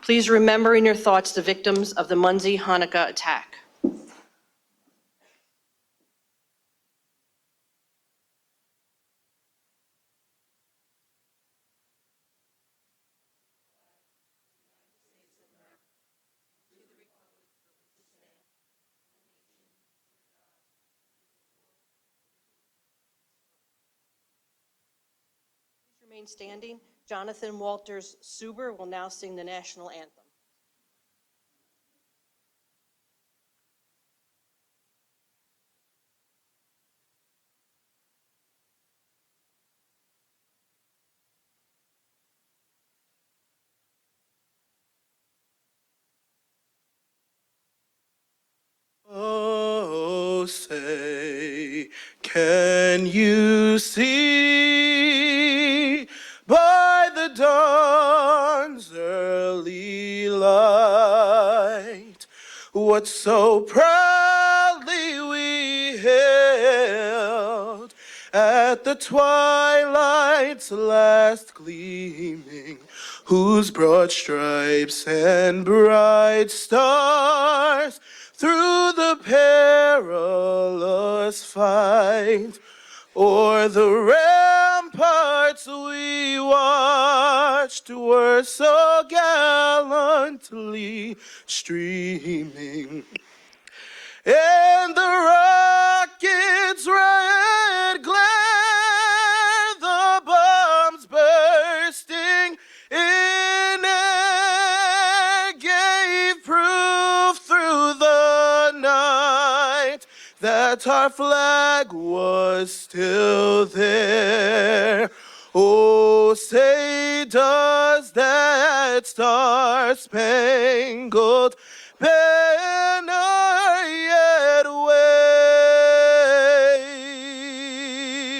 Please remember in your thoughts the victims of the Muncie Hanukkah attack. Please remain standing. Jonathan Walters Suber will now sing the national anthem. Oh, say, can you see by the dawn's early light what so proudly we hailed at the twilight's last gleaming, whose broad stripes and bright stars through the perilous fight o'er the ramparts we watched were so gallantly streaming, and the rocket's red glare, the bombs bursting in air, gave proof through the night that our flag was still there. Oh, say does that star-spangled banner yet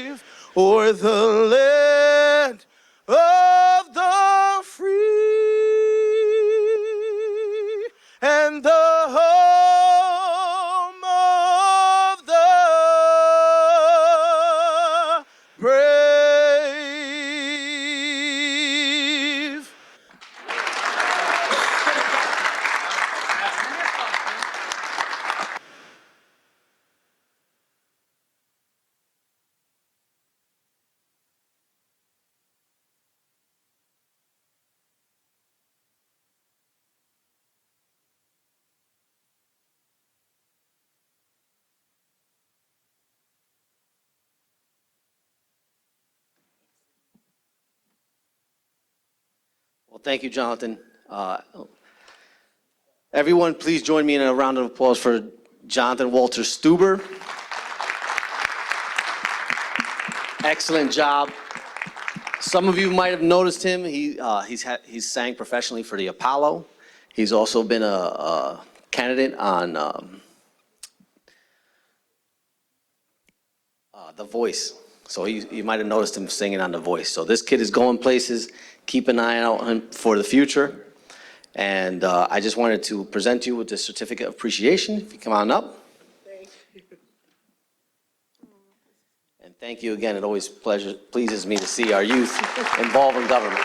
wave o'er the land of the free and the home of the brave? Well, thank you, Jonathan. Everyone, please join me in a round of applause for Jonathan Walters Stuber. Excellent job. Some of you might have noticed him. He's sang professionally for the Apollo. He's also been a candidate on The Voice. So you might have noticed him singing on The Voice. So this kid is going places. Keep an eye out on him for the future. And I just wanted to present you with the certificate of appreciation. If you come on up. Thank you. And thank you again. It always pleases me to see our youth involved in government.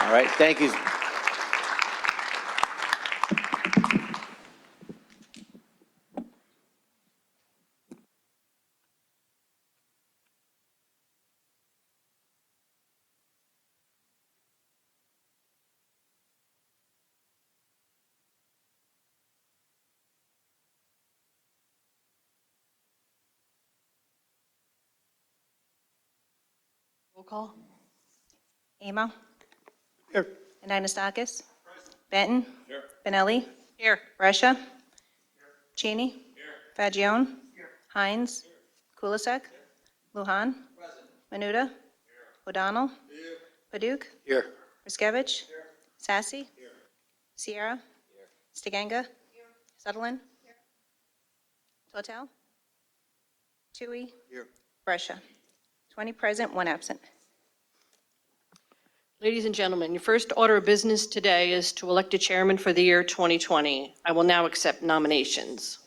All right, thank you. Roll call. Amo. Here. Anastakis. Benton. Here. Benelli. Here. Brescia. Cheney. Fagione. Hines. Kulisek. Lujan. Menuda. O'Donnell. Paduk. Here. Riskevich. Sassy. Sierra. Stiganga. Sutherland. Total. Tui. Here. Brescia. 20 present, 1 absent. Ladies and gentlemen, your first order of business today is to elect a chairman for the year 2020. I will now accept nominations.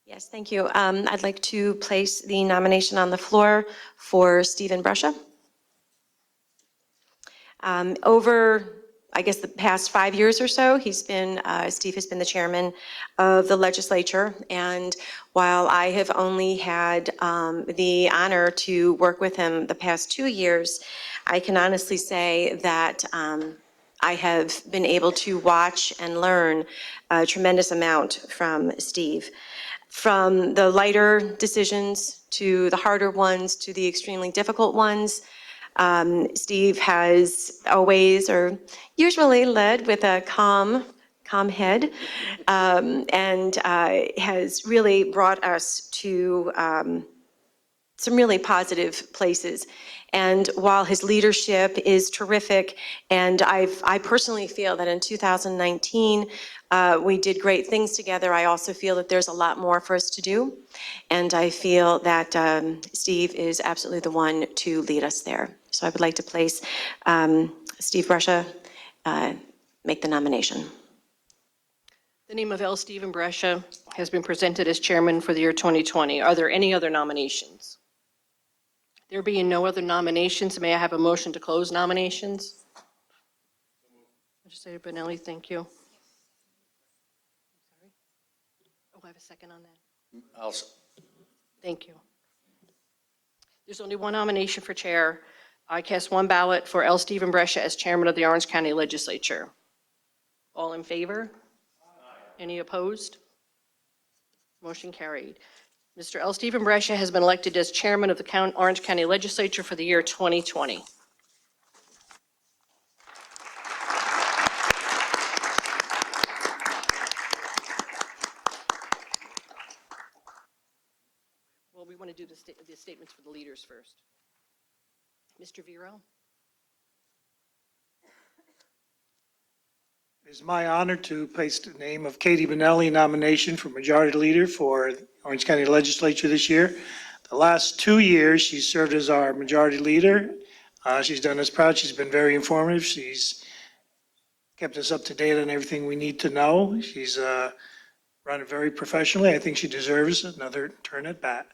Yes, thank you. I'd like to place the nomination on the floor for Stephen Brescia. Over, I guess, the past 5 years or so, Steve has been the chairman of the legislature. And while I have only had the honor to work with him the past 2 years, I can honestly say that I have been able to watch and learn a tremendous amount from Steve. From the lighter decisions to the harder ones to the extremely difficult ones, Steve has always, or usually, led with a calm head, and has really brought us to some really positive places. And while his leadership is terrific, and I personally feel that in 2019, we did great things together, I also feel that there's a lot more for us to do. And I feel that Steve is absolutely the one to lead us there. So I would like to place Steve Brescia, make the nomination. The name of L. Stephen Brescia has been presented as chairman for the year 2020. Are there any other nominations? There being no other nominations, may I have a motion to close nominations? Legislator Benelli, thank you. Oh, I have a second on that. Thank you. There's only one nomination for chair. I cast one ballot for L. Stephen Brescia as chairman of the Orange County Legislature. All in favor? Any opposed? Motion carried. Mr. L. Stephen Brescia has been elected as chairman of the Orange County Legislature for the year 2020. Well, we want to do the statements for the leaders first. Mr. Vero? It is my honor to place the name of Katie Benelli in nomination for Majority Leader for Orange County Legislature this year. The last 2 years, she's served as our Majority Leader. She's done us proud. She's been very informative. She's kept us up to date on everything we need to know. She's run it very professionally. I think she deserves another turn at bat.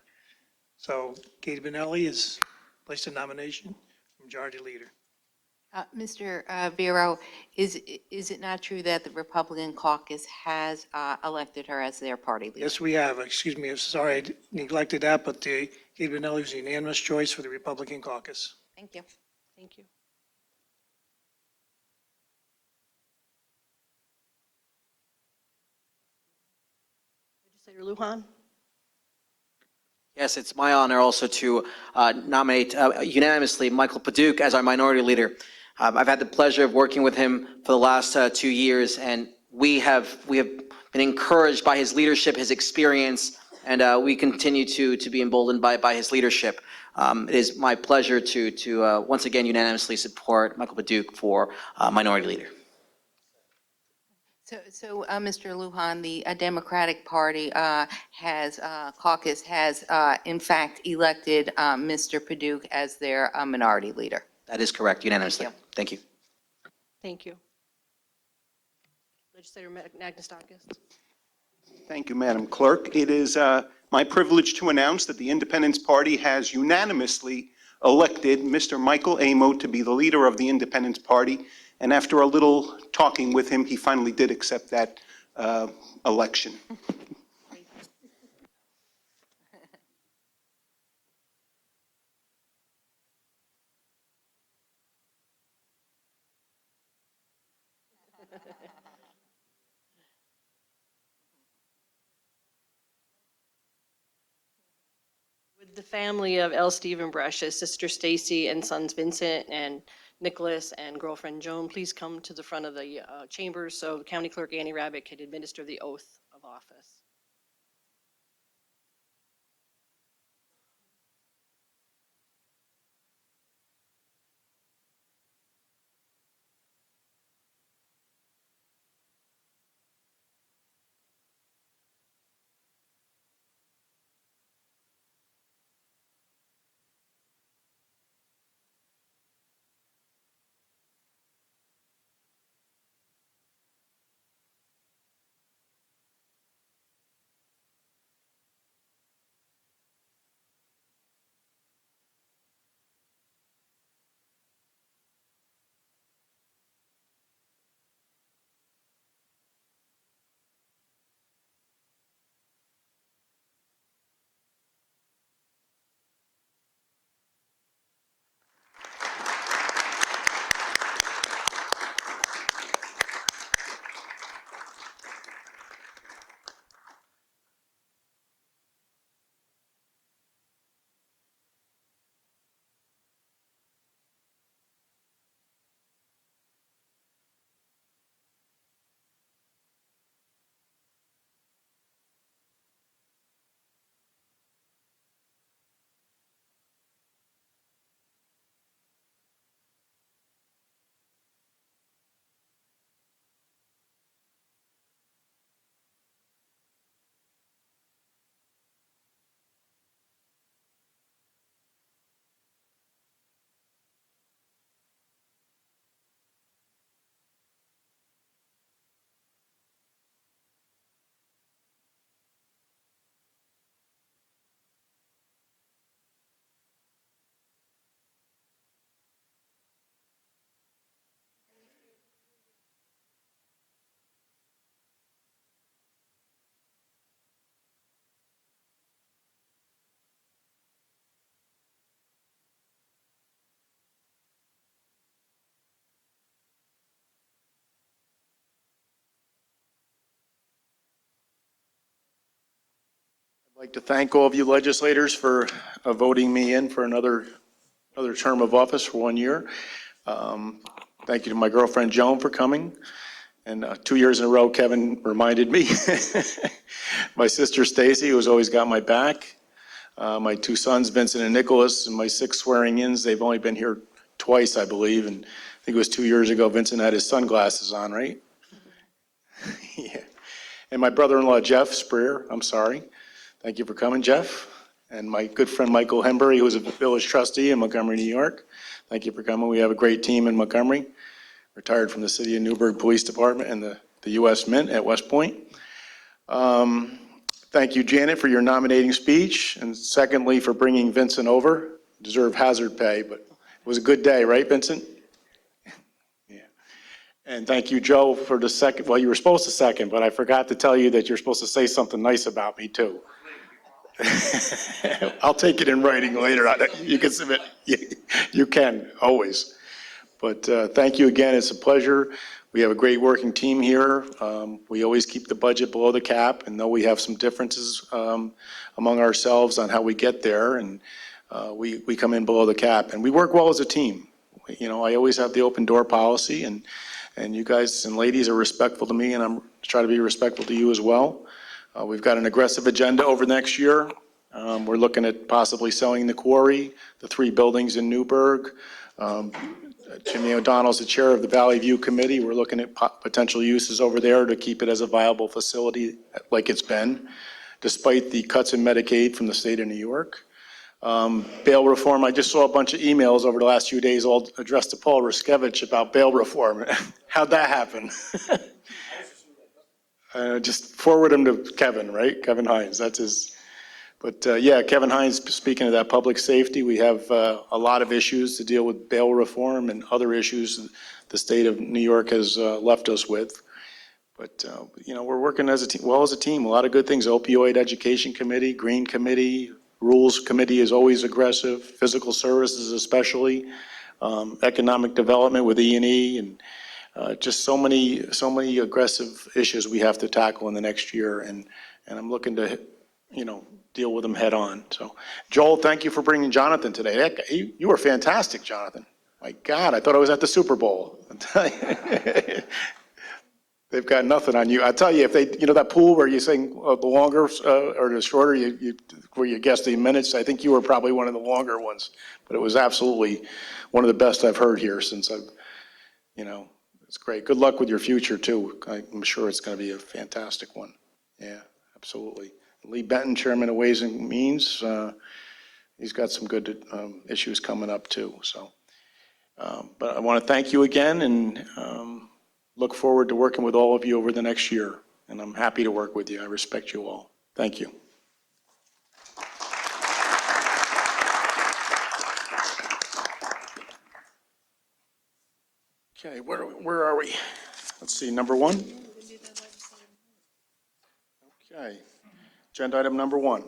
So Katie Benelli is placed in nomination for Majority Leader. Mr. Vero, is it not true that the Republican caucus has elected her as their party leader? Yes, we have. Excuse me. I'm sorry I neglected that, but Katie Benelli was a unanimous choice for the Republican caucus. Thank you. Thank you. Legislator Lujan? Yes, it's my honor also to nominate unanimously Michael Paduch as our minority leader. I've had the pleasure of working with him for the last 2 years, and we have been encouraged by his leadership, his experience, and we continue to be emboldened by his leadership. It is my pleasure to once again unanimously support Michael Paduch for minority leader. So, Mr. Lujan, the Democratic Party caucus has in fact elected Mr. Paduch as their minority leader. That is correct, unanimously. Thank you. Thank you. Legislator Magnustakis? Thank you, Madam Clerk. It is my privilege to announce that the Independence Party has unanimously elected Mr. Michael Amo to be the leader of the Independence Party. And after a little talking with him, he finally did accept that election. Would the family of L. Stephen Brescia, sister Stacy and sons Vincent and Nicholas and girlfriend Joan, please come to the front of the chambers so County Clerk Annie Rabbit can administer the oath of office. I'd like to thank all of you legislators for voting me in for another term of office for 1 year. Thank you to my girlfriend Joan for coming. And 2 years in a row, Kevin reminded me. My sister Stacy, who's always got my back. My two sons, Vincent and Nicholas, and my 6 swearing-ins. They've only been here twice, I believe. And I think it was 2 years ago, Vincent had his sunglasses on, right? Yeah. And my brother-in-law, Jeff Spreer, I'm sorry. Thank you for coming, Jeff. And my good friend Michael Hembury, who's a village trustee in Montgomery, New York. Thank you for coming. We have a great team in Montgomery, retired from the City of Newburgh Police Department and the U.S. Mint at West Point. Thank you, Janet, for your nominating speech. And secondly, for bringing Vincent over. Deserve hazard pay, but it was a good day, right, Vincent? Yeah. And thank you, Joe, for the second. Well, you were supposed to second, but I forgot to tell you that you're supposed to say something nice about me, too. I'll take it in writing later. You can submit. You can, always. But thank you again. It's a pleasure. We have a great working team here. We always keep the budget below the cap, and though we have some differences among ourselves on how we get there, and we come in below the cap, and we work well as a team. You know, I always have the open door policy, and you guys and ladies are respectful to me, and I'm trying to be respectful to you as well. We've got an aggressive agenda over the next year. We're looking at possibly selling the quarry, the 3 buildings in Newburgh. Jimmy O'Donnell's the chair of the Valley View Committee. We're looking at potential uses over there to keep it as a viable facility like it's been, despite the cuts in Medicaid from the state of New York. Bail reform, I just saw a bunch of emails over the last few days all addressed to Paul Ruskevich about bail reform. How'd that happen? Just forward him to Kevin, right? Kevin Hines, that's his. But yeah, Kevin Hines, speaking of that public safety, we have a lot of issues to deal with bail reform and other issues the state of New York has left us with. But, you know, we're working as a team, well as a team, a lot of good things. Opioid Education Committee, Green Committee, Rules Committee is always aggressive, physical services especially, economic development with E&E, and just so many aggressive issues we have to tackle in the next year. And I'm looking to, you know, deal with them head on. So, Joel, thank you for bringing Jonathan today. You were fantastic, Jonathan. My God, I thought I was at the Super Bowl. They've got nothing on you. I tell you, if they, you know, that pool where you sing the longer or the shorter, where you guess the minutes, I think you were probably one of the longer ones. But it was absolutely one of the best I've heard here since I've, you know, it's great. Good luck with your future too. I'm sure it's going to be a fantastic one. Yeah, absolutely. Lee Benton, Chairman of Ways and Means, he's got some good issues coming up too. So, but I want to thank you again and look forward to working with all of you over the next year. And I'm happy to work with you. I respect you all. Thank you. Okay, where are we? Let's see, number 1. Okay, agenda item number 1.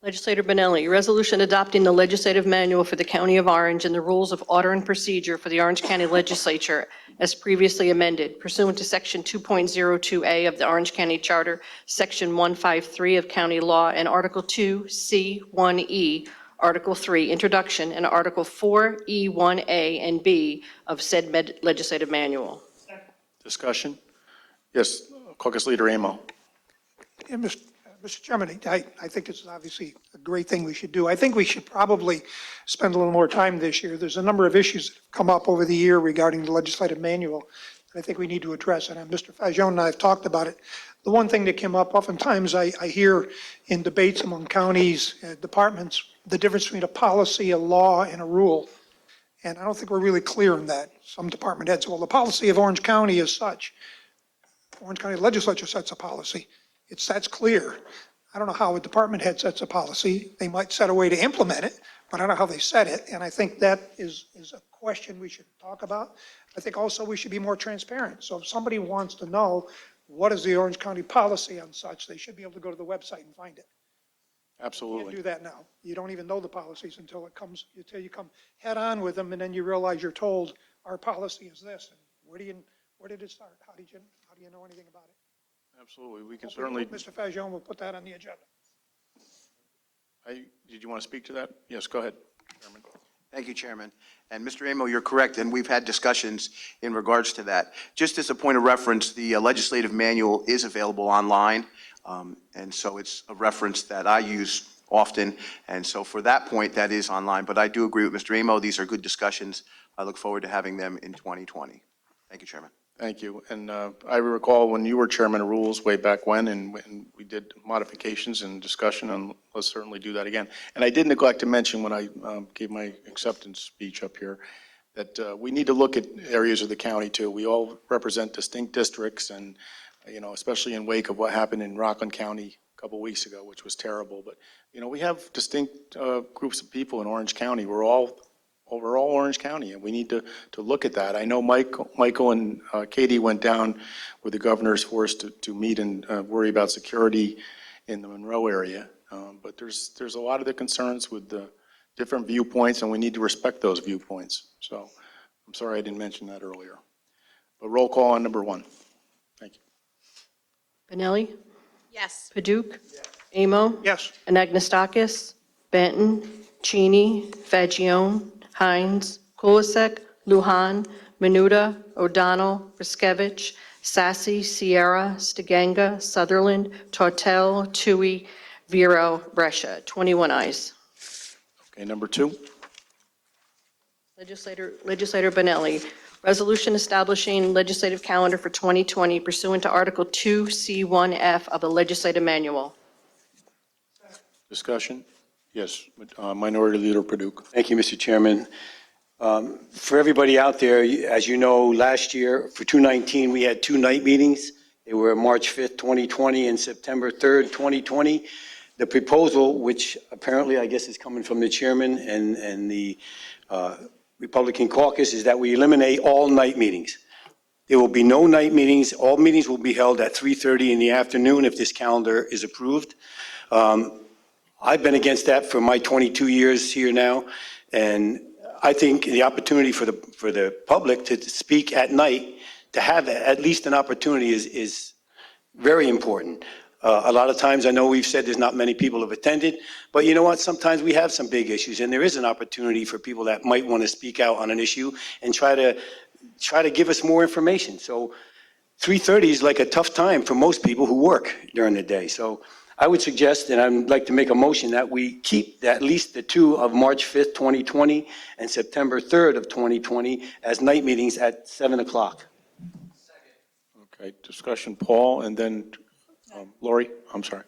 Legislator Benelli, resolution adopting the legislative manual for the County of Orange and the rules of order and procedure for the Orange County Legislature as previously amended pursuant to Section 2.02A of the Orange County Charter, Section 153 of County Law, and Article 2, C1E, Article 3, Introduction, and Article 4E1A and B of said legislative manual. Discussion? Yes, Caucus Leader Amo. Yeah, Mr. Chairman, I think this is obviously a great thing we should do. I think we should probably spend a little more time this year. There's a number of issues that have come up over the year regarding the legislative manual that I think we need to address, and Mr. Fajon and I have talked about it. The one thing that came up, oftentimes I hear in debates among counties, departments, the difference between a policy, a law, and a rule. And I don't think we're really clear on that. Some department heads, well, the policy of Orange County is such. Orange County Legislature sets a policy. That's clear. I don't know how a department head sets a policy. They might set a way to implement it, but I don't know how they set it. And I think that is a question we should talk about. I think also we should be more transparent. So if somebody wants to know what is the Orange County policy on such, they should be able to go to the website and find it. Absolutely. You can't do that now. You don't even know the policies until you come head on with them, and then you realize you're told our policy is this. And where did it start? How do you know anything about it? Absolutely. We can certainly. Mr. Fajon will put that on the agenda. Did you want to speak to that? Yes, go ahead, Chairman. Thank you, Chairman. And Mr. Amo, you're correct, and we've had discussions in regards to that. Just as a point of reference, the legislative manual is available online, and so it's a reference that I use often, and so for that point, that is online. But I do agree with Mr. Amo, these are good discussions. I look forward to having them in 2020. Thank you, Chairman. Thank you. And I recall when you were Chairman of Rules way back when we did modifications and discussion, and let's certainly do that again. And I did neglect to mention when I gave my acceptance speech up here that we need to look at areas of the county too. We all represent distinct districts, and especially in wake of what happened in Rockland County a couple weeks ago, which was terrible. But we have distinct groups of people in Orange County. We're all Orange County, and we need to look at that. I know Michael and Katie went down with the governor's force to meet and worry about security in the Monroe area. But there's a lot of the concerns with the different viewpoints, and we need to respect those viewpoints. So I'm sorry I didn't mention that earlier. But roll call on number 1. Thank you. Benelli? Yes. Paduk? Amo? Yes. Anagnestakis? Benton? Cheney? Fagione? Hines? Kulisek? Lujan? Menuda? O'Donnell? Riskevich? Sassy? Sierra? Stiganga? Sutherland? Tortel? Tui? Vero? Brescia. 21 ayes. Okay, number 2. Legislator Benelli, resolution establishing legislative calendar for 2020 pursuant to Article 2C1F of the Legislative Manual. Discussion? Yes, Minority Leader Paduk. Thank you, Mr. Chairman. For everybody out there, as you know, last year for 2019, we had 2 night meetings. They were March 5th, 2020 and September 3rd, 2020. The proposal, which apparently I guess is coming from the chairman and the Republican caucus, is that we eliminate all night meetings. There will be no night meetings. All meetings will be held at 3:30 in the afternoon if this calendar is approved. I've been against that for my 22 years here now, and I think the opportunity for the public to speak at night, to have at least an opportunity is very important. A lot of times, I know we've said there's not many people have attended, but you know what? Sometimes we have some big issues, and there is an opportunity for people that might want to speak out on an issue and try to give us more information. So 3:30 is like a tough time for most people who work during the day. So I would suggest, and I'd like to make a motion that we keep at least the 2 of March 5th, 2020 and September 3rd of 2020 as night meetings at 7 o'clock. Okay, discussion, Paul, and then Lori, I'm sorry.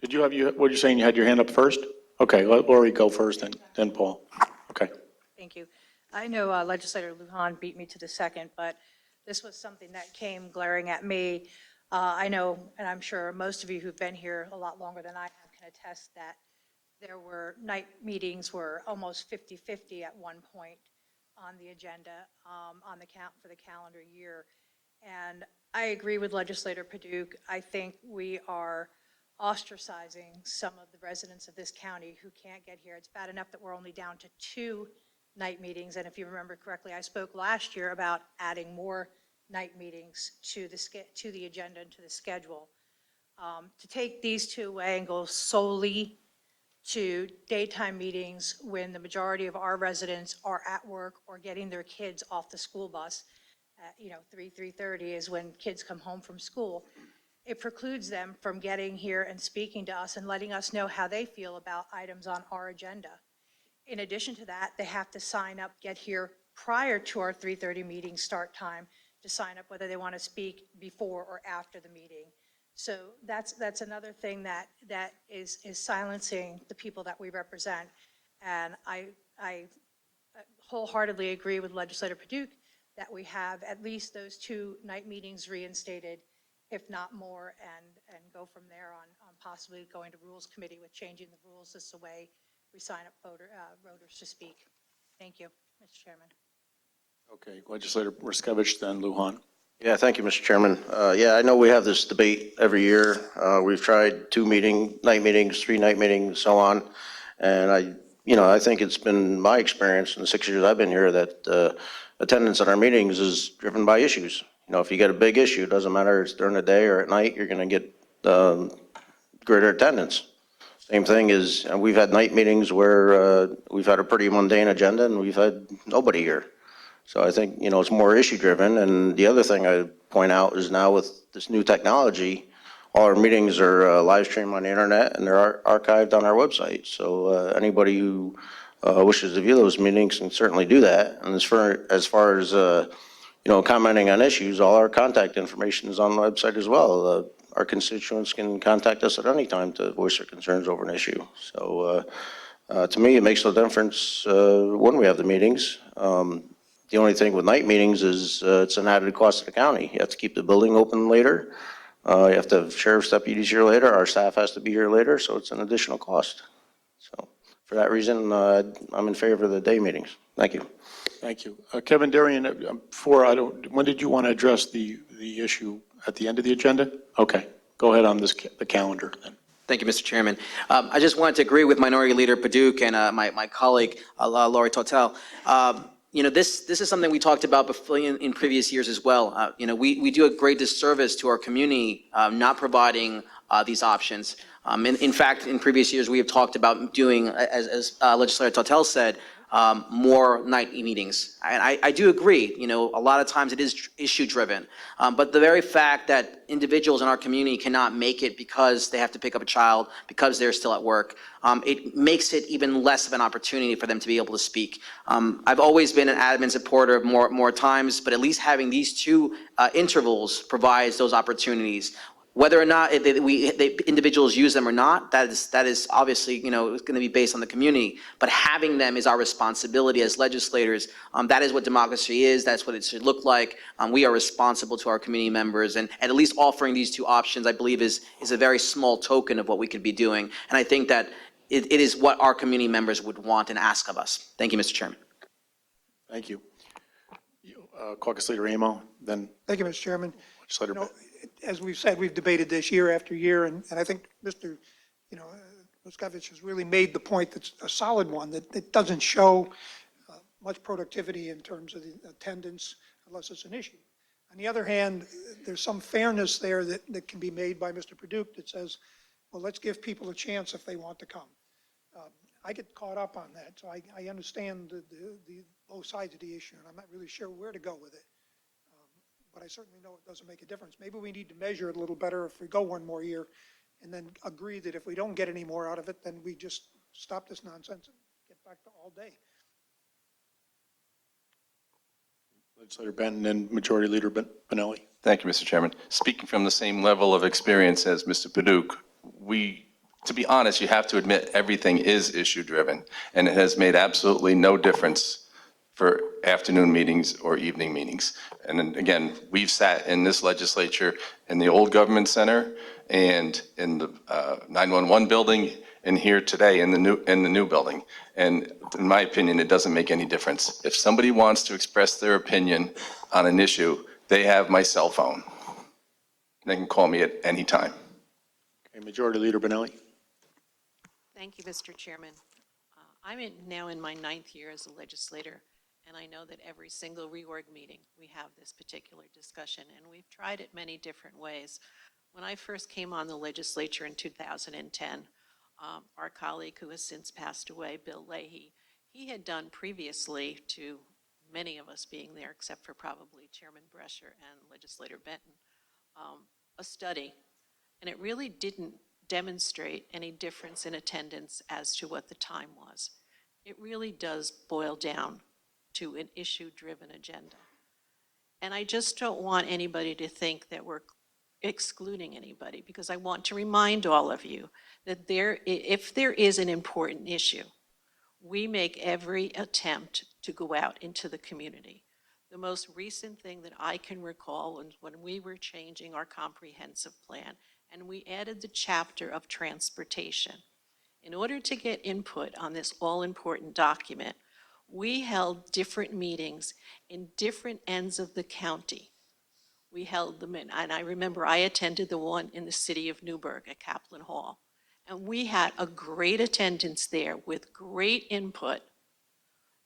What you're saying, you had your hand up first? Okay, let Lori go first, and then Paul. Okay. Thank you. I know Legislator Lujan beat me to the second, but this was something that came glaring at me. I know, and I'm sure most of you who've been here a lot longer than I have can attest that there were night meetings were almost 50-50 at one point on the agenda on the count for the calendar year. And I agree with Legislator Paduk. I think we are ostracizing some of the residents of this county who can't get here. It's bad enough that we're only down to 2 night meetings. And if you remember correctly, I spoke last year about adding more night meetings to the agenda and to the schedule. To take these 2 away and go solely to daytime meetings when the majority of our residents are at work or getting their kids off the school bus, 3:30 is when kids come home from school. It precludes them from getting here and speaking to us and letting us know how they feel about items on our agenda. In addition to that, they have to sign up, get here prior to our 3:30 meeting start time to sign up whether they want to speak before or after the meeting. So that's another thing that is silencing the people that we represent. And I wholeheartedly agree with Legislator Paduk that we have at least those 2 night meetings reinstated, if not more, and go from there on possibly going to Rules Committee with changing the rules as the way we sign up voters to speak. Thank you, Mr. Chairman. Okay, Legislator Riskevich, then Lujan. Yeah, thank you, Mr. Chairman. Yeah, I know we have this debate every year. We've tried 2 night meetings, 3 night meetings, so on. And I think it's been my experience in the 6 years I've been here that attendance at our meetings is driven by issues. If you get a big issue, it doesn't matter if it's during the day or at night, you're going to get greater attendance. Same thing is, we've had night meetings where we've had a pretty mundane agenda and we've had nobody here. So I think, it's more issue-driven. And the other thing I point out is now with this new technology, all our meetings are live streamed on the internet and they're archived on our website. So anybody who wishes to view those meetings can certainly do that. And as far as commenting on issues, all our contact information is on the website as well. Our constituents can contact us at any time to voice their concerns over an issue. So to me, it makes no difference when we have the meetings. The only thing with night meetings is it's an added cost to the county. You have to keep the building open later. You have to have sheriff's deputies here later. Our staff has to be here later, so it's an additional cost. So for that reason, I'm in favor of the day meetings. Thank you. Thank you. Kevin Darian, when did you want to address the issue at the end of the agenda? Okay, go ahead on the calendar then. Thank you, Mr. Chairman. I just wanted to agree with Minority Leader Paduk and my colleague, Laurie Totel. This is something we talked about before in previous years as well. We do a great disservice to our community not providing these options. In fact, in previous years, we have talked about doing, as Legislator Totel said, more night meetings. And I do agree, a lot of times it is issue-driven. But the very fact that individuals in our community cannot make it because they have to pick up a child, because they're still at work, it makes it even less of an opportunity for them to be able to speak. I've always been an adamant supporter of more times, but at least having these two intervals provides those opportunities. Whether or not individuals use them or not, that is obviously, going to be based on the community. But having them is our responsibility as legislators. That is what democracy is. That's what it should look like. We are responsible to our community members. And at least offering these two options, I believe, is a very small token of what we could be doing. And I think that it is what our community members would want and ask of us. Thank you, Mr. Chairman. Thank you. Caucus Leader Amo, then Thank you, Mr. Chairman. Legislator As we've said, we've debated this year after year, and I think Mr. Moscovich has really made the point that's a solid one, that it doesn't show much productivity in terms of the attendance unless it's an issue. On the other hand, there's some fairness there that can be made by Mr. Paduk that says, well, let's give people a chance if they want to come. I get caught up on that, so I understand the both sides of the issue, and I'm not really sure where to go with it. But I certainly know it doesn't make a difference. Maybe we need to measure it a little better if we go one more year, and then agree that if we don't get any more out of it, then we just stop this nonsense and get back to all day. Legislator Benton and Majority Leader Benelli. Thank you, Mr. Chairman. Speaking from the same level of experience as Mr. Paduk, to be honest, you have to admit everything is issue-driven, and it has made absolutely no difference for afternoon meetings or evening meetings. And then again, we've sat in this legislature in the old government center and in the 911 building and here today in the new building. And in my opinion, it doesn't make any difference. If somebody wants to express their opinion on an issue, they have my cell phone. They can call me at any time. Okay, Majority Leader Benelli. Thank you, Mr. Chairman. I'm now in my 9th year as a legislator, and I know that every single reorg meeting we have this particular discussion, and we've tried it many different ways. When I first came on the legislature in 2010, our colleague who has since passed away, Bill Leahy, he had done previously to many of us being there, except for probably Chairman Brescher and Legislator Benton, a study, and it really didn't demonstrate any difference in attendance as to what the time was. It really does boil down to an issue-driven agenda. And I just don't want anybody to think that we're excluding anybody, because I want to remind all of you that if there is an important issue, we make every attempt to go out into the community. The most recent thing that I can recall was when we were changing our comprehensive plan, and we added the chapter of transportation. In order to get input on this all-important document, we held different meetings in different ends of the county. We held them in, and I remember I attended the one in the city of Newburgh at Kaplan Hall. And we had a great attendance there with great input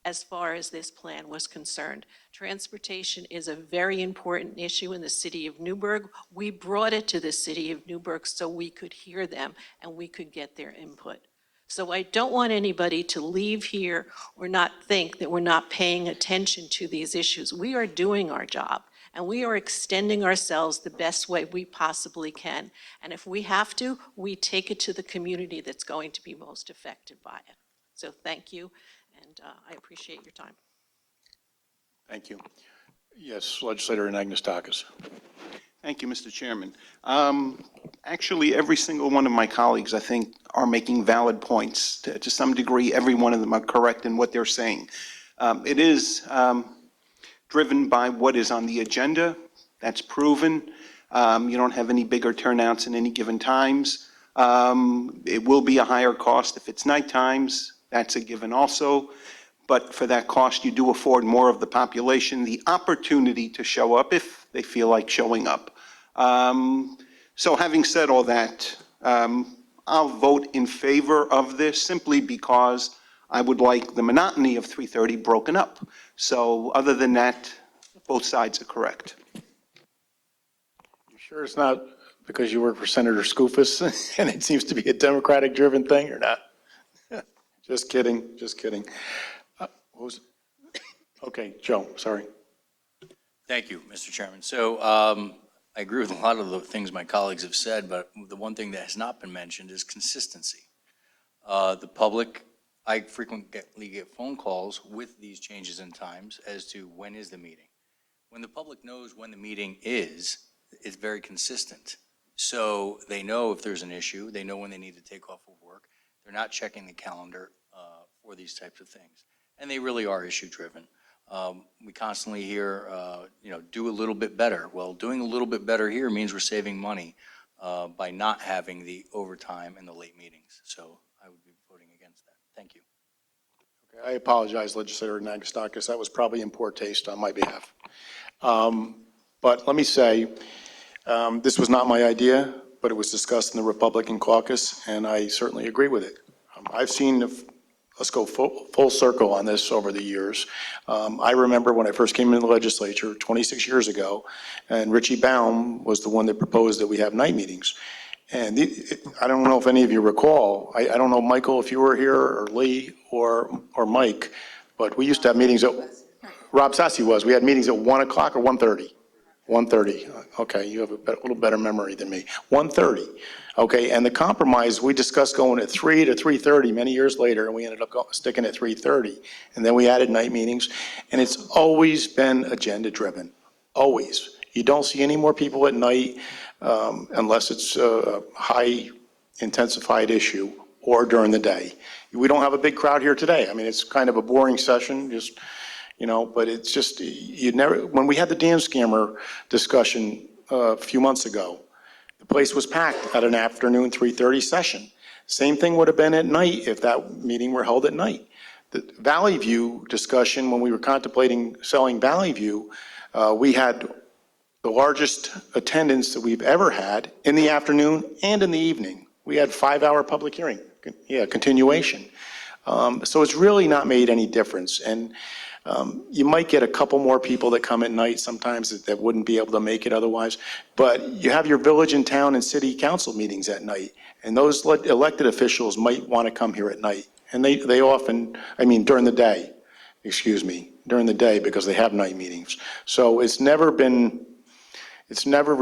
as far as this plan was concerned. Transportation is a very important issue in the city of Newburgh. We brought it to the city of Newburgh so we could hear them and we could get their input. So I don't want anybody to leave here or not think that we're not paying attention to these issues. We are doing our job, and we are extending ourselves the best way we possibly can. And if we have to, we take it to the community that's going to be most affected by it. So thank you, and I appreciate your time. Thank you. Yes, Legislator Anagnestakis. Thank you, Mr. Chairman. Actually, every single one of my colleagues, I think, are making valid points. To some degree, every one of them are correct in what they're saying. It is driven by what is on the agenda. That's proven. You don't have any bigger turnouts in any given times. It will be a higher cost if it's night times. That's a given also. But for that cost, you do afford more of the population the opportunity to show up if they feel like showing up. So having said all that, I'll vote in favor of this simply because I would like the monotony of 3:30 broken up. So other than that, both sides are correct. You sure it's not because you work for Senator Skoufis and it seems to be a Democratic-driven thing or not? Just kidding, just kidding. What was it? Okay, Joe, sorry. Thank you, Mr. Chairman. So I agree with a lot of the things my colleagues have said, but the one thing that has not been mentioned is consistency. The public, I frequently get phone calls with these changes in times as to when is the meeting. When the public knows when the meeting is, it's very consistent. So they know if there's an issue, they know when they need to take off of work. They're not checking the calendar for these types of things. And they really are issue-driven. We constantly hear, do a little bit better. Well, doing a little bit better here means we're saving money by not having the overtime and the late meetings. So I would be voting against that. Thank you. Okay, I apologize, Legislator Anagnestakis. That was probably in poor taste on my behalf. But let me say, this was not my idea, but it was discussed in the Republican caucus, and I certainly agree with it. I've seen, let's go full circle on this over the years. I remember when I first came into the legislature 26 years ago, and Richie Baum was the one that proposed that we have night meetings. And I don't know if any of you recall, I don't know, Michael, if you were here, or Lee, or Mike, but we used to have meetings at, Rob Sassi was, we had meetings at 1 o'clock or 1:30? 1:30, okay, you have a little better memory than me. 1:30, okay, and the compromise, we discussed going at 3 to 3:30 many years later, and we ended up sticking at 3:30. And then we added night meetings, and it's always been agenda-driven, always. You don't see any more people at night unless it's a high intensified issue or during the day. We don't have a big crowd here today. I mean, it's kind of a boring session, just, but it's just, when we had the dam scammer discussion a few months ago, the place was packed at an afternoon 3:30 session. Same thing would have been at night if that meeting were held at night. The Valley View discussion, when we were contemplating selling Valley View, we had the largest attendance that we've ever had in the afternoon and in the evening. We had 5-hour public hearing, continuation. So it's really not made any difference. And you might get a couple more people that come at night sometimes that wouldn't be able to make it otherwise. But you have your village and town and city council meetings at night. And those elected officials might want to come here at night. And they often, during the day, during the day, because they have night meetings. So it's never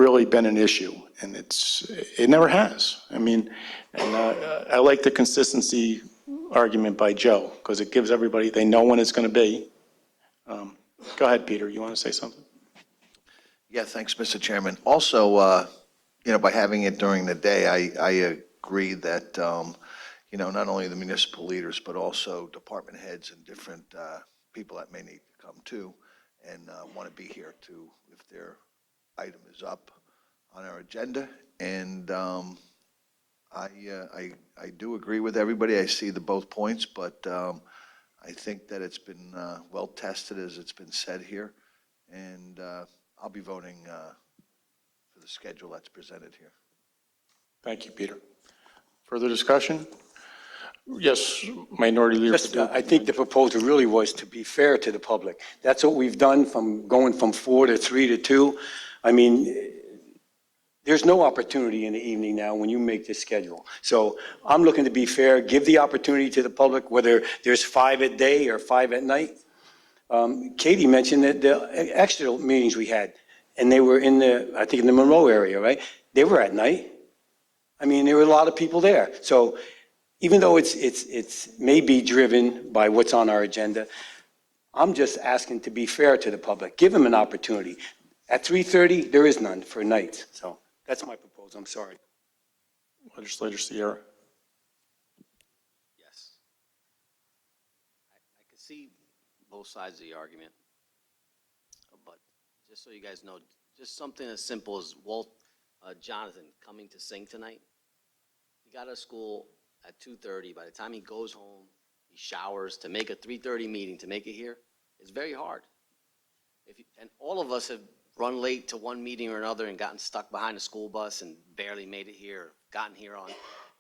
really been an issue, and it never has. I like the consistency argument by Joe, because it gives everybody, they know when it's going to be. Go ahead, Peter, you want to say something? Yeah, thanks, Mr. Chairman. Also, by having it during the day, I agree that, not only the municipal leaders, but also department heads and different people that may need to come too and want to be here too if their item is up on our agenda. And I do agree with everybody. I see both points, but I think that it's been well tested, as it's been said here, and I'll be voting for the schedule that's presented here. Thank you, Peter. Further discussion? Yes, Minority Leader Just, Paduk. I think the proposal really was to be fair to the public. That's what we've done from going from 4 to 3 to 2. I mean, there's no opportunity in the evening now when you make this schedule. So I'm looking to be fair, give the opportunity to the public, whether there's 5 at day or 5 at night. Katie mentioned that the extra meetings we had, and they were in the, I think in the Monroe area, right? They were at night. I mean, there were a lot of people there. So even though it's maybe driven by what's on our agenda, I'm just asking to be fair to the public. Give them an opportunity. At 3:30, there is none for nights. So that's my proposal. I'm sorry. Legislator Sierra. Yes. I can see both sides of the argument, but just so you guys know, just something as simple as Jonathan coming to sing tonight. He got out of school at 2:30. By the time he goes home, he showers to make a 3:30 meeting, to make it here, it's very hard. And all of us have run late to one meeting or another and gotten stuck behind a school bus and barely made it here, gotten here on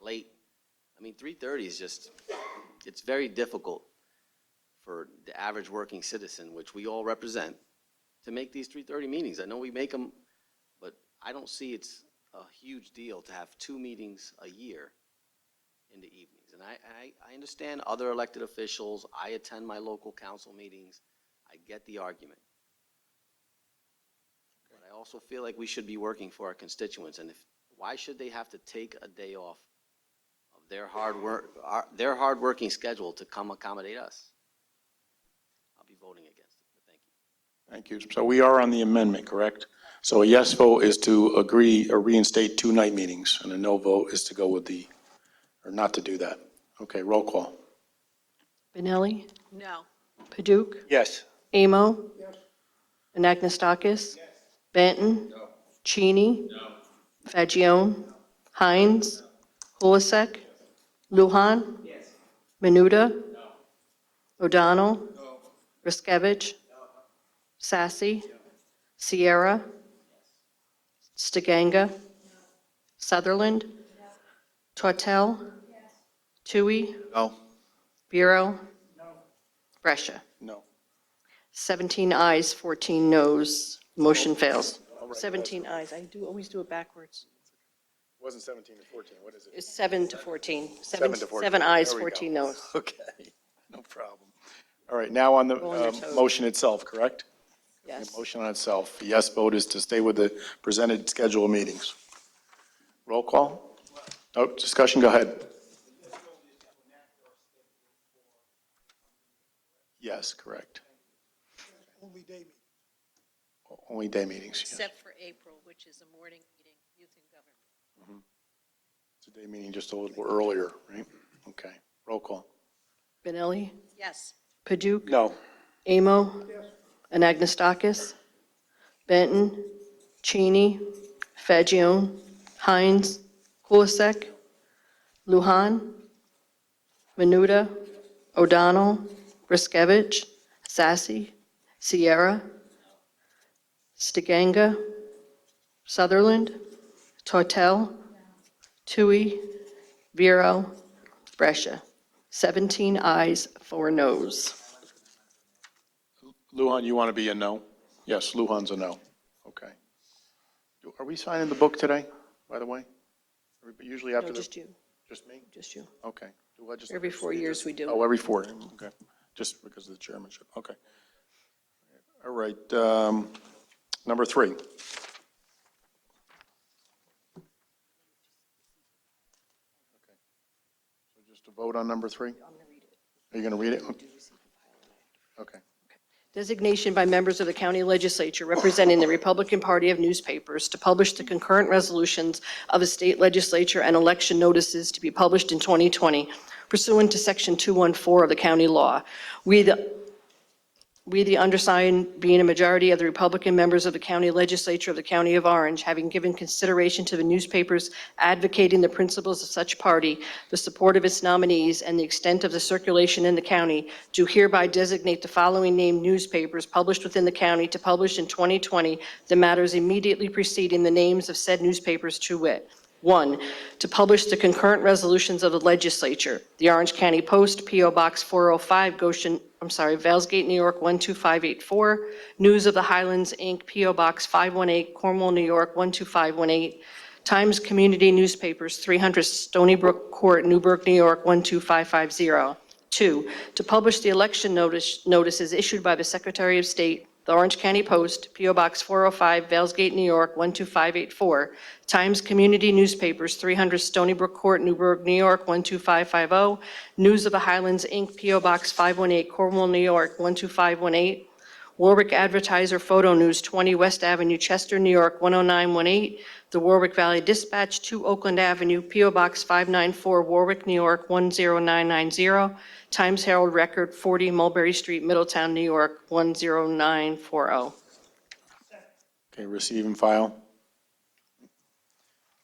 late. I mean, 3:30 is just, it's very difficult for the average working citizen, which we all represent, to make these 3:30 meetings. I know we make them, but I don't see it's a huge deal to have 2 meetings a year in the evenings. And I understand other elected officials. I attend my local council meetings. I get the argument. But I also feel like we should be working for our constituents. And why should they have to take a day off of their hard-working schedule to come accommodate us? I'll be voting against it, but thank you. Thank you. So we are on the amendment, correct? So a yes vote is to agree or reinstate 2 night meetings, and a no vote is to go with or not to do that. Okay, roll call. Benelli? No. Paduk? Yes. Amo? Yes. Anagnestakis? Yes. Benton? No. Cheney? No. Fagione? Hines? Kulisek? Lujan? Yes. Menuda? No. O'Donnell? No. Riskevich? No. Sassy? No. Sierra? Stiganga? No. Sutherland? No. Tortel? Yes. Tui? No. Bureau? No. Brescia? No. 17 ayes, 14 noes. Motion fails. 17 ayes. I always do it backwards. It wasn't 17 to 14. What is it? It's 7 to 14. 7 to 14. 7 ayes, There we go. 14 noes. Okay, no problem. All right, now on the Go on your toes. motion itself, correct? Yes. The motion on itself. The yes vote is to stay with the presented schedule of meetings. Roll call? Oh, discussion, go ahead. Yes, correct. Only day meeting. Only day meetings, yes. Except for April, which is a morning meeting, Youth and Government. It's a day meeting just a little earlier, right? Okay, roll call. Benelli? Yes. Paduk? No. Amo? Yes. Anagnestakis? Benton? Cheney? Fagione? Hines? Kulisek? Lujan? Menuda? O'Donnell? Riskevich? Sassy? Sierra? Stiganga? Sutherland? Tortel? Tui? Vero? Brescia. 17 ayes, 4 noes. Lujan, you want to be a no? Yes, Lujan's a no. Okay. Are we signing the book today, by the way? Usually after No, the... just you, Just me? just you. Okay. Do legislators Every 4 see years this? we do. Oh, every 4, okay. Just because of the chairmanship, okay. All right, number 3. Okay. So just a vote on number 3? Are you going to read it? Okay. Designation by members of the county legislature representing the Republican Party of newspapers to publish the concurrent resolutions of a state legislature and election notices to be published in 2020 pursuant to Section 214 of the county law. We, the undersigned, being a majority of the Republican members of the county legislature of the County of Orange, having given consideration to the newspapers advocating the principles of such party, the support of its nominees, and the extent of the circulation in the county, do hereby designate the following named newspapers published within the county to publish in 2020 the matters immediately preceding the names of said newspapers, to wit: One, to publish the concurrent resolutions of the legislature. The Orange County Post, P.O. Box 405, Valesgate, New York 12584. News of the Highlands, Inc., P.O. Box 518, Cornwall, New York 12518. Times Community Newspapers, 300 Stony Brook Court, Newburgh, New York 12550. Two, to publish the election notices issued by the Secretary of State, the Orange County Post, P.O. Box 405, Valesgate, New York 12584. Times Community Newspapers, 300 Stony Brook Court, Newburgh, New York 12550. News of the Highlands, Inc., P.O. Box 518, Cornwall, New York 12518. Warwick Advertiser Photo News, 20 West Avenue, Chester, New York 10918. The Warwick Valley Dispatch, 2 Oakland Avenue, P.O. Box 594, Warwick, New York 10990. Times Herald Record, 40 Mulberry Street, Middletown, New York 10940. Okay, receive and file.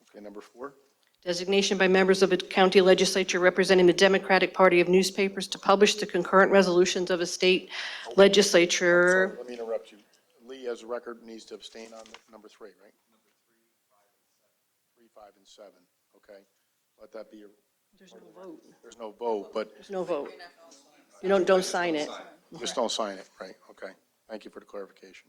Okay, number 4. Designation by members of a county legislature representing the Democratic Party of newspapers to publish the concurrent resolutions of a state legislature. Sorry, let me interrupt you. Lee, as a record, needs to abstain on number 3, right? Number 3, 5, and 7. Okay, let that be your. There's no vote. There's no vote, but There's no vote. You don't sign it. just don't sign it, right? Okay, thank you for the clarification.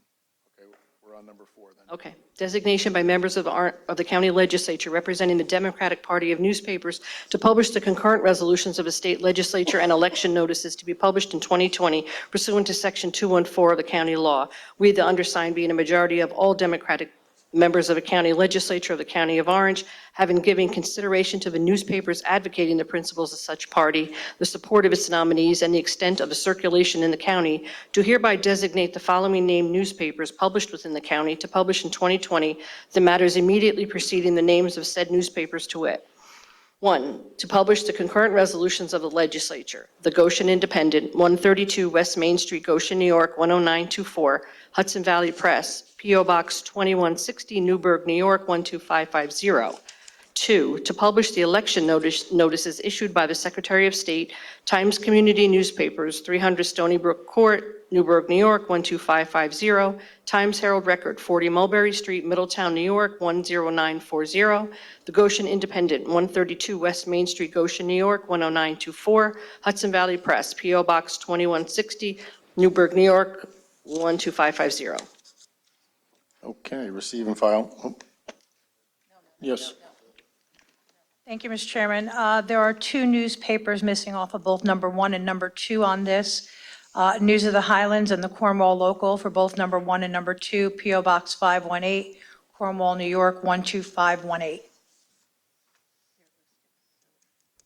Okay, we're on number 4 then. Okay. Designation by members of the county legislature representing the Democratic Party of newspapers to publish the concurrent resolutions of a state legislature and election notices to be published in 2020 pursuant to Section 214 of the county law. We, the undersigned, being a majority of all Democratic members of a county legislature of the County of Orange, having given consideration to the newspapers advocating the principles of such party, the support of its nominees, and the extent of the circulation in the county, do hereby designate the following named newspapers published within the county to publish in 2020 the matters immediately preceding the names of said newspapers to wit. 1, to publish the concurrent resolutions of the legislature. The Goshen Independent, 132 West Main Street, Goshen, New York 10924. Hudson Valley Press, P.O. Box 2160, Newburgh, New York 12550. 2, to publish the election notices issued by the Secretary of State, Times Community Newspapers, 300 Stony Brook Court, Newburgh, New York 12550. Times Herald Record, 40 Mulberry Street, Middletown, New York 10940. The Goshen Independent, 132 West Main Street, Goshen, New York 10924. Hudson Valley Press, P.O. Box 2160, Newburgh, New York 12550. Okay, receive and file. Oh. Yes. Thank you, Mr. Chairman. There are 2 newspapers missing off of both number 1 and number 2 on this. News of the Highlands and the Cornwall Local for both number 1 and number 2, P.O. Box 518, Cornwall, New York 12518.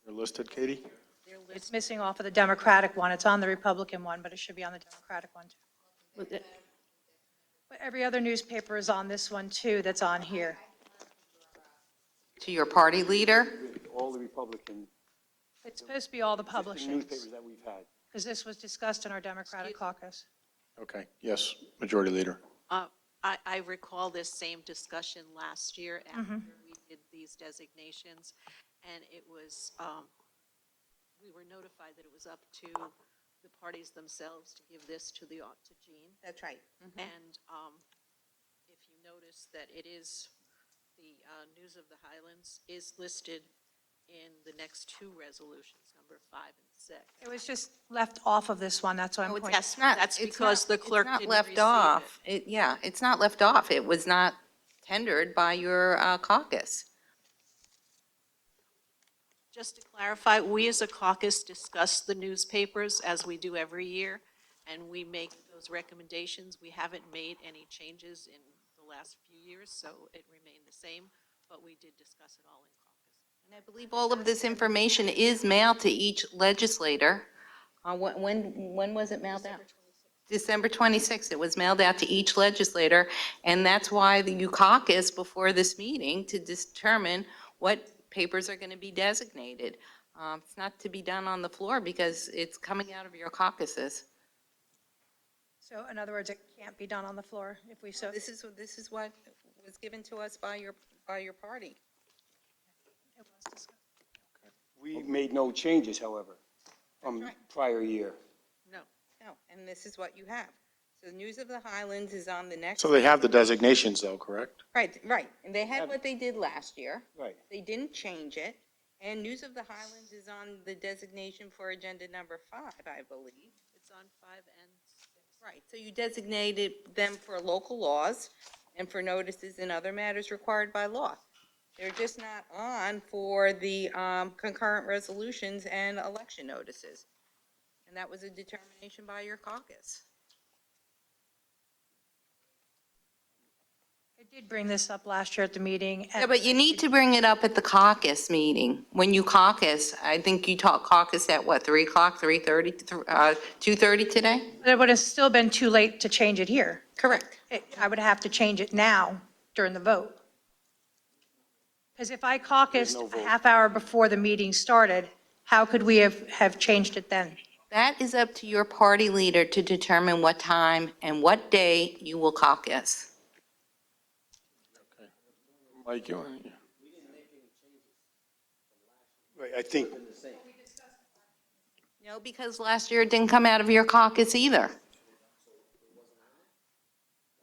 You're listed, Katie? It's missing off of the Democratic one. It's on the Republican one, but it should be on the Democratic one too. But every other newspaper is on this one too that's on here. To your party leader? All the Republican It's supposed to be all the publishings, newspapers that we've had. because this was discussed in our Democratic caucus. Okay, yes, Majority Leader. I recall this same discussion last year after we did these designations, and it was, we were notified that it was up to the parties themselves to give this to Jean. That's right. And if you notice that it is, the News of the Highlands is listed in the next 2 resolutions, number 5 and 6. It was just left off of this one, that's why I'm pointing. That's not. That's it's because not- the clerk it's not didn't left receive off. Yeah, it's not left off. It was not tendered by your caucus. Just to clarify, we as a caucus discuss the newspapers as we do every year, and we make those recommendations. We haven't made any changes in the last few years, so it remained the same, but we did discuss it all in caucus. And I believe all of this information is mailed to each legislator. When was it mailed out? December 26th. It was mailed out to each legislator, and that's why you caucus before this meeting to determine what papers are going to be designated. It's not to be done on the floor because it's coming out of your caucuses. So in other words, it can't be done on the floor if we so. This is what was given to us by your party. It was discussed. We made no changes, however, from right. prior year. No, and this is what you have. So News of the Highlands is on the next. So they have the designations though, correct? Right, right. And they had what they did last year. Right. They didn't change it. And News of the Highlands is on the designation for agenda number 5, I believe. It's on 5 and 6. Right, so you designated them for local laws and for notices and other matters required by law. They're just not on for the concurrent resolutions and election notices. And that was a determination by your caucus. I did bring this up last year at the meeting. Yeah, but you need to bring it up at the caucus meeting. When you caucus, I think you taught caucus at what, 3 o'clock, 3:30, 2:30 today? But it would have still been too late to change it here. Correct. I would have to change it now during the vote. Because if I caucused a half hour before the meeting started, how could we have changed it then? That is up to your party leader to determine what time and what day you will caucus. Mike, you, Right, I think, No, because last year it didn't come out of your caucus either.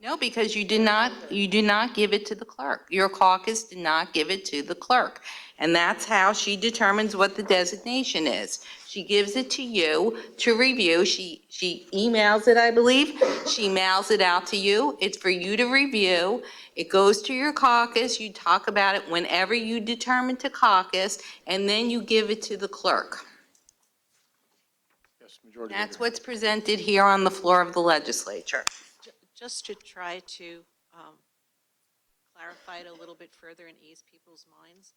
No, because you did not give it to the clerk. Your caucus did not give it to the clerk. And that's how she determines what the designation is. She gives it to you to review. She emails it, I believe. She mails it out to you. It's for you to review. It goes to your caucus. You talk about it whenever you determine to caucus, and then you give it to the clerk. yes, majority That's leader. what's presented here on the floor of the legislature. Just to try to clarify it a little bit further and ease people's minds,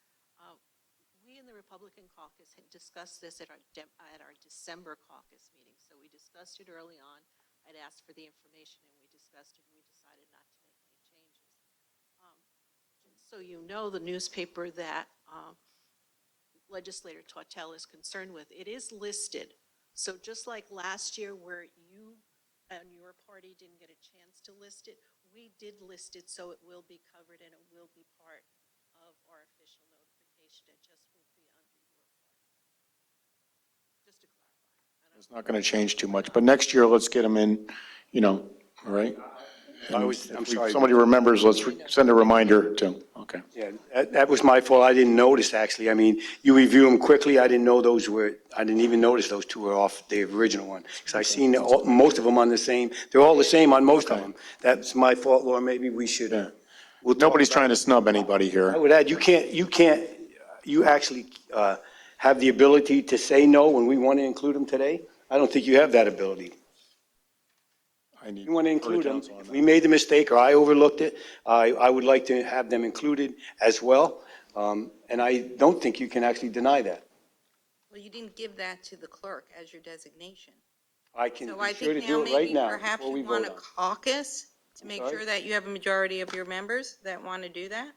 we in the Republican caucus had discussed this at our December caucus meeting. So we discussed it early on. I'd asked for the information and we discussed it and we decided not to make any changes. So you know the newspaper that Legislator Tortel is concerned with, it is listed. So just like last year where you and your party didn't get a chance to list it, we did list it, so it will be covered and it will be part of our official notification. It just won't be under your party. Just to clarify. It's not going to change too much, but next year, let's get them in, all right? I'm If sorry. somebody remembers, let's send a reminder to, okay. Yeah, that was my fault. I didn't notice, actually. I mean, you review them quickly. I didn't even notice those two were off the original one. Because I seen most of them on the same, they're all the same on most of them. That's my fault, Laura. Maybe we should, we'll talk Nobody's about trying to snub anybody it. here. I would add, you actually have the ability to say no when we want to include them today? I don't think you have that ability. You want to include them. If we made the mistake or I overlooked it, I would like to have them included as well. And I don't think you can actually deny that. Well, you didn't give that to the clerk as your designation. I can So I be sure to think now do it right maybe now perhaps before we you want vote to on it. caucus to make sorry? sure that you have a majority of your members that want to do that?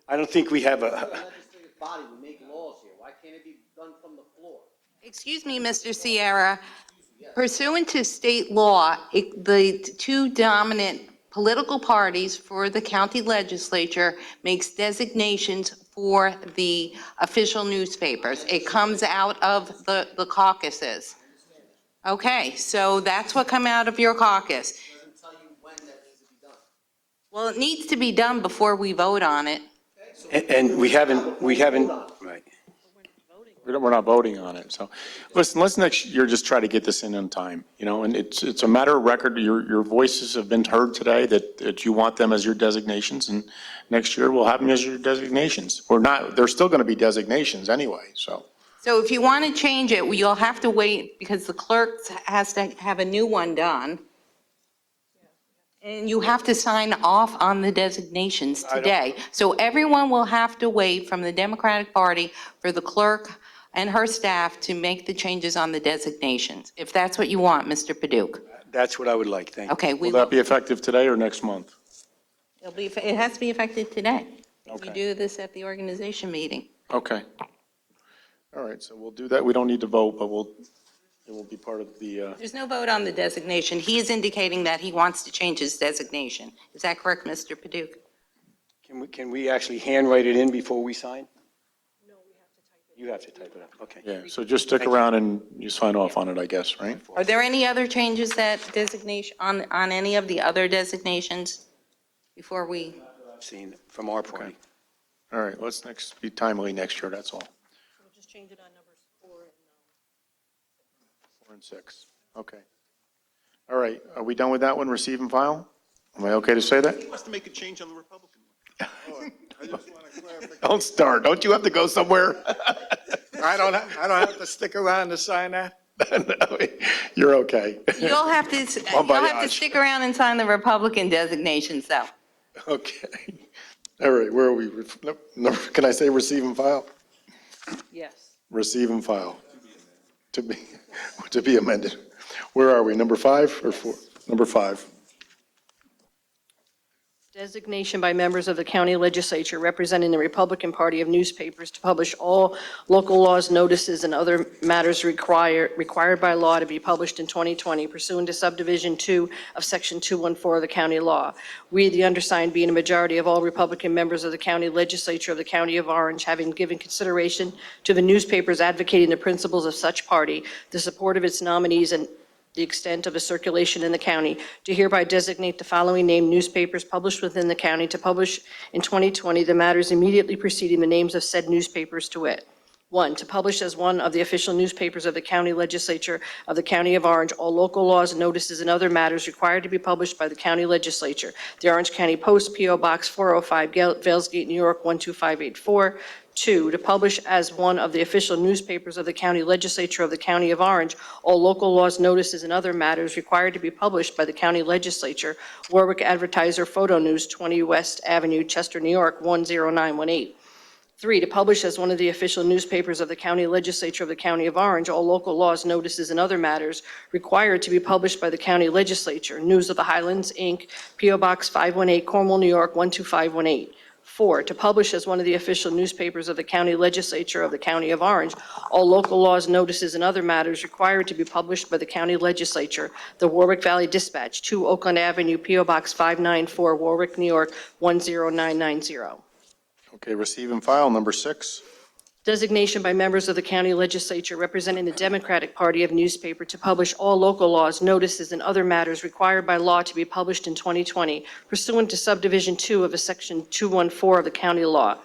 I don't think we have a, Legislative body, we make laws here. Why can't it be done from the floor? Excuse me, Mr. Sierra. Pursuant to state law, the two dominant political parties for the county legislature makes designations for the official newspapers. It comes out of the caucuses. Okay, so that's what come out of your caucus. Doesn't tell you when that needs to be done. Well, it needs to be done before we vote on it. and we haven't, right. We're not voting on it, so, listen, let's next year just try to get this in on time, and it's a matter of record, your voices have been heard today that you want them as your designations, and next year we'll have them as your designations. They're still gonna be designations anyway, so. So if you want to change it, you'll have to wait because the clerk has to have a new one done. And you have to sign off on the designations today. So everyone will have to wait from the Democratic Party for the clerk and her staff to make the changes on the designations, if that's what you want, Mr. Paduk. That's what I would like, thank you. Okay, Will that be effective today or next month? it has to be effective today. If you Okay. do this at the organization meeting. Okay. All right, so we'll do that. We don't need to vote, but it will be part of the, There's no vote on the designation. He is indicating that he wants to change his designation. Is that correct, Mr. Paduk? Can we actually handwrite it in before we sign? No, we have to type it. You have to type it up, okay. Yeah, so just stick around and you sign off on it, I guess, right? Are there any other changes that designation, on any of the other designations before we? Seen from our party. All right, let's next be timely next year, that's all. We'll just change it on numbers 4 and 4 and 6, okay. All right, are we done with that one, receive and file? Am I okay to say that? He wants to make a change on the Republican one. Don't start, don't you have to go somewhere? I don't have to stick around to sign that? No, you're okay. You'll have to stick around and sign the Republican designations, though. Okay. All right, where are we? No, can I say receive and file? Yes. Receive and file. To be amended. Where are we, number 5 or 4? Number 5. Designation by members of the county legislature representing the Republican Party of newspapers to publish all local laws, notices, and other matters required by law to be published in 2020 pursuant to subdivision 2 of section 214 of the county law. We, the undersigned, being a majority of all Republican members of the county legislature of the county of Orange, having given consideration to the newspapers advocating the principles of such party, the support of its nominees, and the extent of a circulation in the county, to hereby designate the following named newspapers published within the county to publish in 2020 the matters immediately preceding the names of said newspapers to wit. 1, to publish as one of the official newspapers of the county legislature of the county of Orange all local laws, notices, and other matters required to be published by the county legislature. The Orange County Post, P.O. Box 405, Valesgate, New York 12584. 2, to publish as one of the official newspapers of the county legislature of the county of Orange all local laws, notices, and other matters required to be published by the county legislature. Warwick Advertiser, Photo News, 20 West Avenue, Chester, New York 10918. 3, to publish as one of the official newspapers of the county legislature of the county of Orange all local laws, notices, and other matters required to be published by the county legislature. News of the Highlands, Inc., P.O. Box 518, Cornwall, New York 12518. 4, to publish as one of the official newspapers of the county legislature of the county of Orange all local laws, notices, and other matters required to be published by the county legislature. The Warwick Valley Dispatch, 2 Oakland Avenue, P.O. Box 594, Warwick, New York 10990. Okay, receive and file, number 6. Designation by members of the county legislature representing the Democratic Party of newspaper to publish all local laws, notices, and other matters required by law to be published in 2020 pursuant to subdivision 2 of a section 214 of the county law.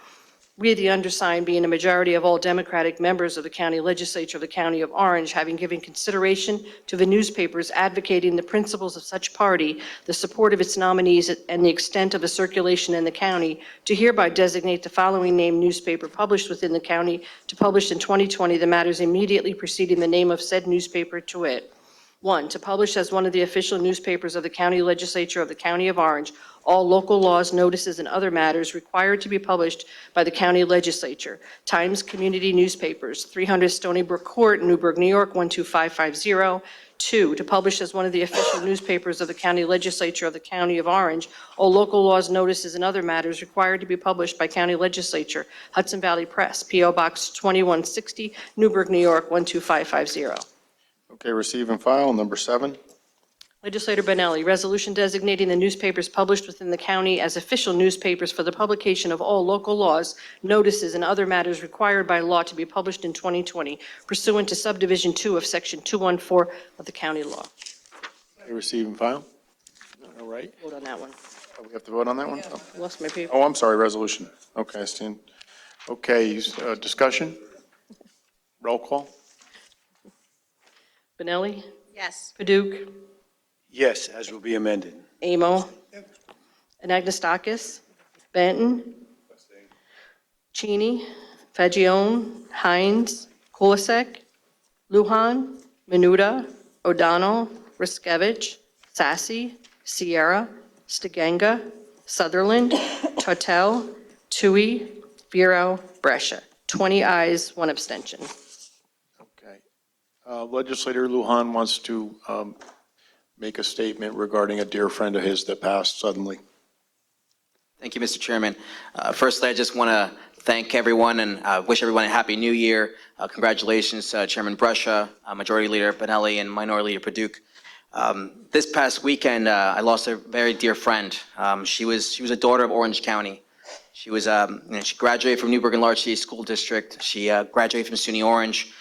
We, the undersigned, being a majority of all Democratic members of the county legislature of the county of Orange, having given consideration to the newspapers advocating the principles of such party, the support of its nominees, and the extent of the circulation in the county, to hereby designate the following named newspaper published within the county to publish in 2020 the matters immediately preceding the name of said newspaper to wit. 1, to publish as one of the official newspapers of the county legislature of the county of Orange all local laws, notices, and other matters required to be published by the county legislature. Times Community Newspapers, 300 Stony Brook Court, Newburgh, New York 12550. 2, to publish as one of the official newspapers of the county legislature of the county of Orange all local laws, notices, and other matters required to be published by county legislature. Hudson Valley Press, P.O. Box 2160, Newburgh, New York 12550. Okay, receive and file, number 7. Legislator Benelli, resolution designating the newspapers published within the county as official newspapers for the publication of all local laws, notices, and other matters required by law to be published in 2020 pursuant to subdivision 2 of section 214 of the county law. Okay, receive and file. All right. Vote on that one. Oh, we have to vote on that one? I lost my paper. Oh, I'm sorry, resolution. Okay, Stan. Okay, discussion? Roll call? Benelli, Yes. Paduk, Yes, as will be amended. Amo, Anagnestakis, Benton, Cheney, Fagione, Hines, Kulisek, Lujan, Menuda, O'Donnell, Riskevich, Sassy, Sierra, Stiganga, Sutherland, Tortel, Tui, Vero, Brescia. 20 ayes, 1 abstention. Okay. Legislator Lujan wants to make a statement regarding a dear friend of his that passed suddenly. Thank you, Mr. Chairman. Firstly, I just want to thank everyone and wish everyone a happy new year. Congratulations, Chairman Brescia, Majority Leader Benelli, and Minority Leader Paduk. This past weekend, I lost a very dear friend. She was a daughter of Orange County. She graduated from Newburgh and Larch City School District. She graduated from SUNY Orange.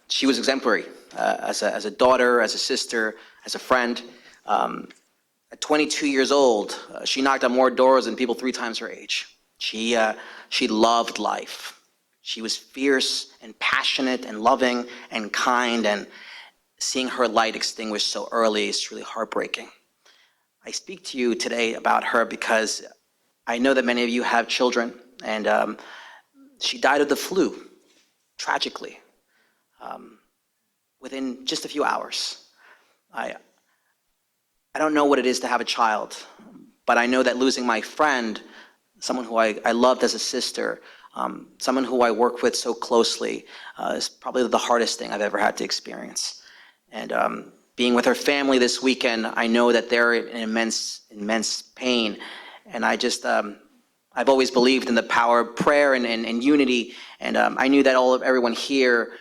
She was exemplary as a daughter, as a sister, as a friend. At 22 years old, she knocked on more doors than people 3 times her age. She loved life. She was fierce and passionate and loving and kind, and seeing her light extinguished so early is truly heartbreaking. I speak to you today about her because I know that many of you have children, and she died of the flu, tragically, within just a few hours. I don't know what it is to have a child, but I know that losing my friend, someone who I loved as a sister, someone who I work with so closely, is probably the hardest thing I've ever had to experience. And being with her family this weekend, I know that they're in immense pain. And I've always believed in the power of prayer and unity. And I knew that everyone here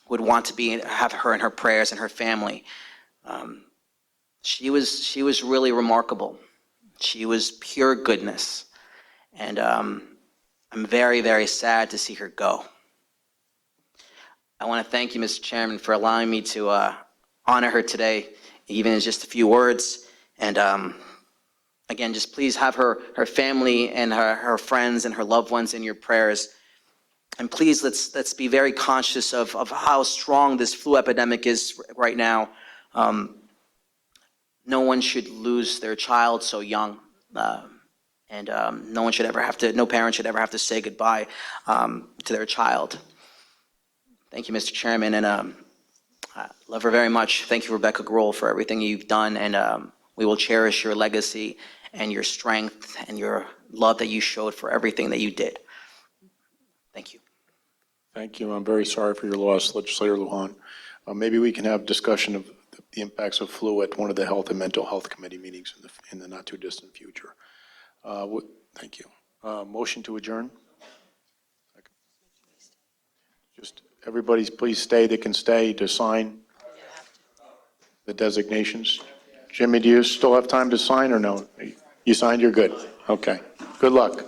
would want to have her in her prayers and her family. She was really remarkable. She was pure goodness. And I'm very, very sad to see her go. I want to thank you, Mr. Chairman, for allowing me to honor her today, even in just a few words. And again, just please have her family and her friends and her loved ones in your prayers. And please, let's be very conscious of how strong this flu epidemic is right now. No one should lose their child so young. And no parent should ever have to say goodbye to their child. Thank you, Mr. Chairman, and I love her very much. Thank you, Rebecca Grohl, for everything you've done, and we will cherish your legacy and your strength and your love that you showed for everything that you did. Thank you. Thank you. I'm very sorry for your loss, Legislator Lujan. Maybe we can have discussion of the impacts of flu at one of the Health and Mental Health Committee meetings in the not-too-distant future. Thank you. Motion to adjourn? Just everybody please stay that can stay to sign the designations. Jimmy, do you still have time to sign or no? You signed, you're good. Okay. Good luck.